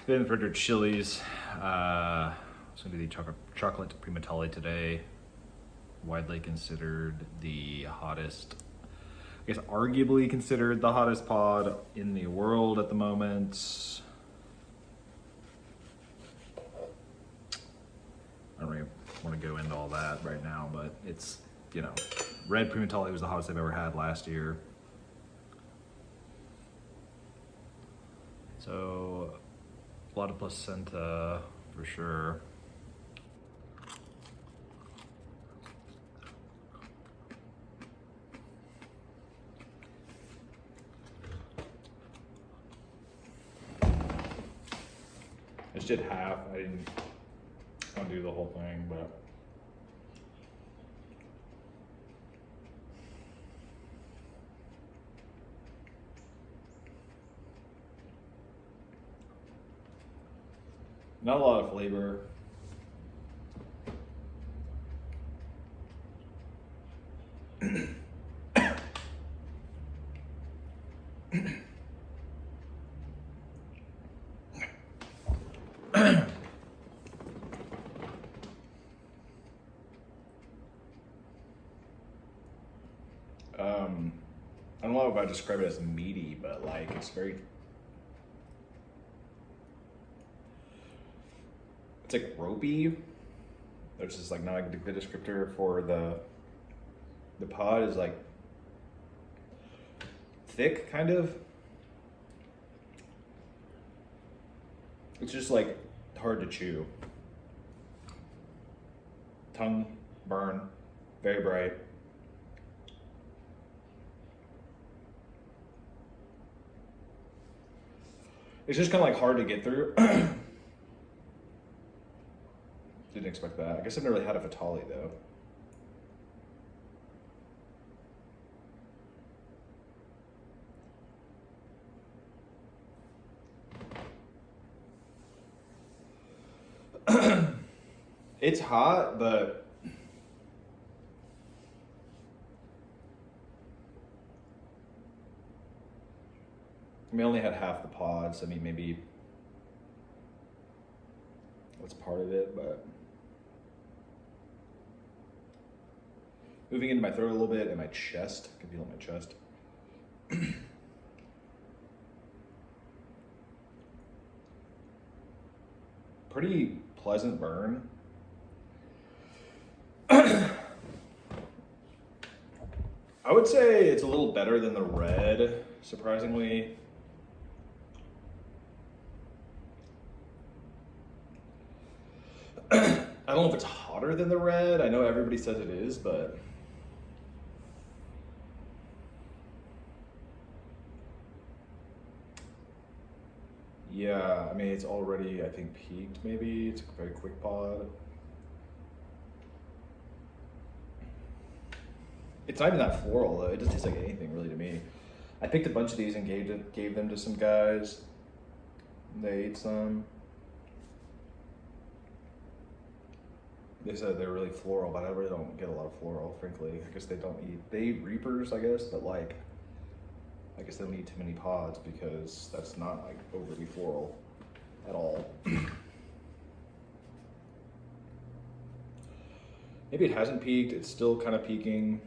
Been Frederick Chili's. It's gonna be the chocolate Primotalii today. Widely considered the hottest, I guess arguably considered the hottest pod in the world at the moment. I don't really want to go into all that right now, but it's, red Primotalii was the hottest I've ever had last year. So, a lot of placenta for sure. I just did half. I didn't want to do the whole thing, but not a lot of flavor. I don't know if I describe it as meaty, but like it's like ropey. There's just like not a good descriptor for the pod is like thick kind of. It's just like hard to chew. Tongue burn, very bright. It's just kind of like hard to get through. Didn't expect that. I guess I've never really had a Fatali though. It's hot, but I mean, I only had half the pods. I mean, maybe that's part of it, but moving into my throat a little bit and my chest. I can feel it in my chest. Pretty pleasant burn. I would say it's a little better than the red, surprisingly. I don't know if it's hotter than the red. I know everybody says it is, but yeah, I mean, it's already, I think, peaked maybe. It's a very quick pod. It's not even that floral though. It doesn't taste like anything really to me. I picked a bunch of these and gave them to some guys. They ate some. They said they're really floral, but I really don't get a lot of floral, frankly. I guess they eat Reapers, I guess, but like, I guess they don't eat too many pods because that's not like overly floral at all. Maybe it hasn't peaked, it's still kind of peaking.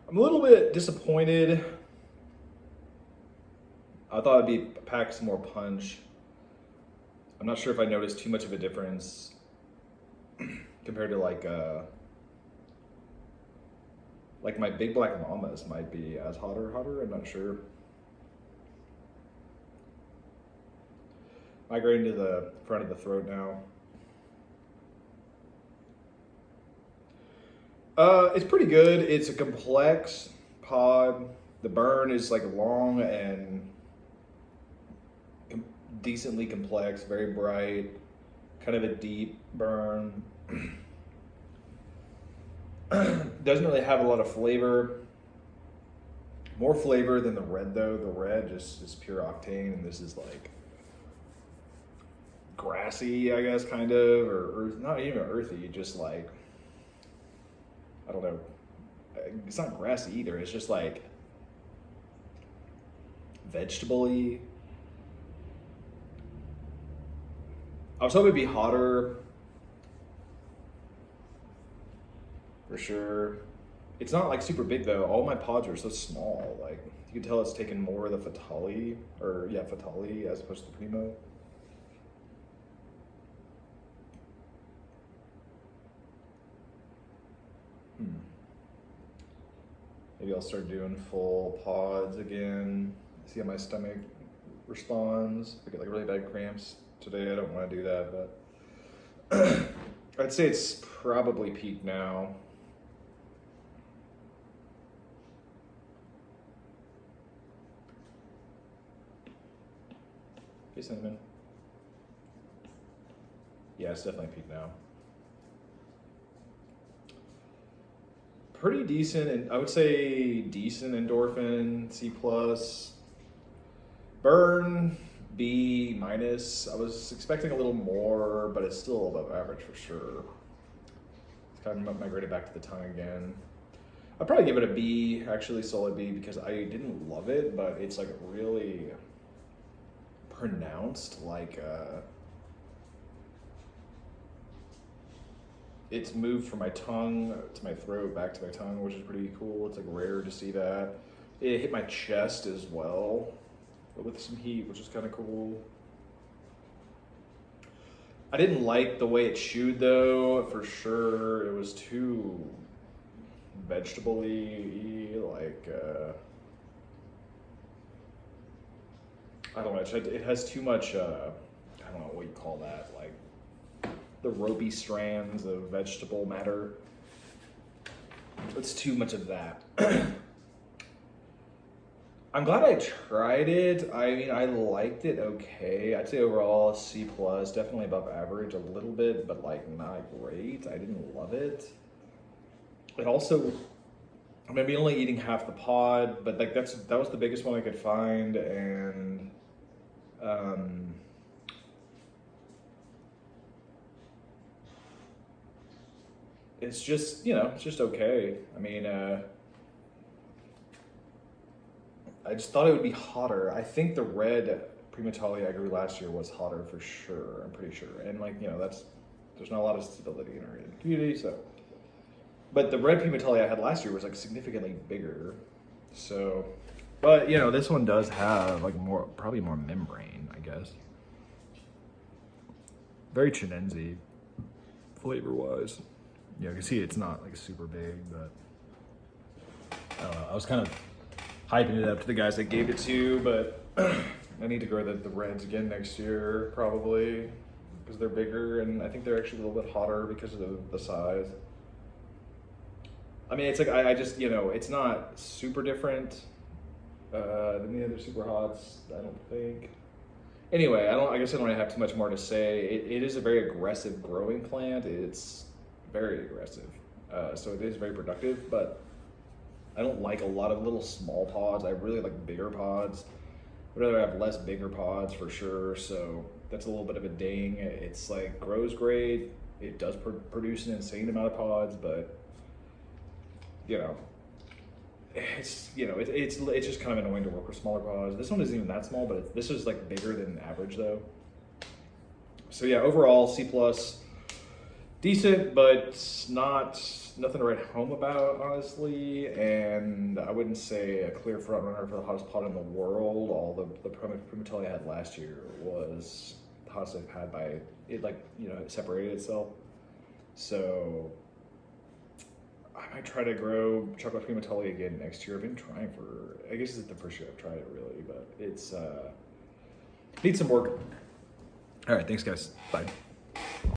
I'm a little bit disappointed. I thought it'd pack some more punch. I'm not sure if I noticed too much of a difference compared to like my Big Black Llamas might be as hotter, I'm not sure. Migrating to the front of the throat now. It's pretty good. It's a complex pod. The burn is like long and decently complex, very bright, kind of a deep burn. Doesn't really have a lot of flavor. More flavor than the red though. The red just is pure octane, and this is like grassy, I guess, kind of, or not even earthy, just like, I don't know. It's not grassy either. It's just like vegetable-y. I was hoping it'd be hotter, for sure. It's not like super big though. All my pods are so small. Like you can tell it's taken more of the Fatali, or yeah, Fatali as opposed to the Primo. Maybe I'll start doing full pods again. See how my stomach responds. I get like really bad cramps today. I don't want to do that, but I'd say it's probably peak now. Hey, Cinnamon. Yeah, it's definitely peak now. Pretty decent, and I would say decent endorphin, C plus. Burn, B minus. I was expecting a little more, but it's still above average for sure. It's kind of migrated back to the tongue again. I'd probably give it a B, actually solid B, because I didn't love it, but it's like really pronounced, like it's moved from my tongue to my throat back to my tongue, which is pretty cool. It's like rare to see that. It hit my chest as well, but with some heat, which is kind of cool. I didn't like the way it chewed though, for sure. It was too vegetable-y, like I don't know, it has too much, I don't know what you call that, like the ropey strands of vegetable matter. It's too much of that. I'm glad I tried it. I mean, I liked it okay. I'd say overall C plus, definitely above average a little bit, but like not great. I didn't love it. It also, I'm maybe only eating half the pod, but like that was the biggest one I could find, and it's just, it's just okay. I mean, I just thought it would be hotter. I think the red Primotalii I grew last year was hotter for sure. I'm pretty sure, and like there's not a lot of stability in our community, so. But the red Primotalii I had last year was like significantly bigger, so. But this one does have like probably more membrane, I guess. Very Chinense, flavor-wise. Yeah, you can see it's not like super big, but I don't know. I was kind of hyping it up to the guys that gave it to, but I need to grow the reds again next year, probably, because they're bigger, and I think they're actually a little bit hotter because of the size. I mean, it's like, I just, it's not super different than the other super hots, I don't think. Anyway, I guess I don't really have too much more to say. It is a very aggressive growing plant. It's very aggressive. So it is very productive, but I don't like a lot of little small pods. I really like bigger pods. I'd rather have less bigger pods for sure. So that's a little bit of a ding. It's like grows great. It does produce an insane amount of pods, but it's just kind of annoying to work with smaller pods. This one isn't even that small, but this is like bigger than average though. So yeah, overall C plus, decent, but nothing to write home about, honestly. And I wouldn't say a clear front runner for the hottest pod in the world. All the Primotalii I had last year was the hottest I've had by it, it separated itself. So I might try to grow chocolate Primotalii again next year. I've been trying I guess this is the first year I've tried it really, but it's needs some work. All right, thanks guys, bye.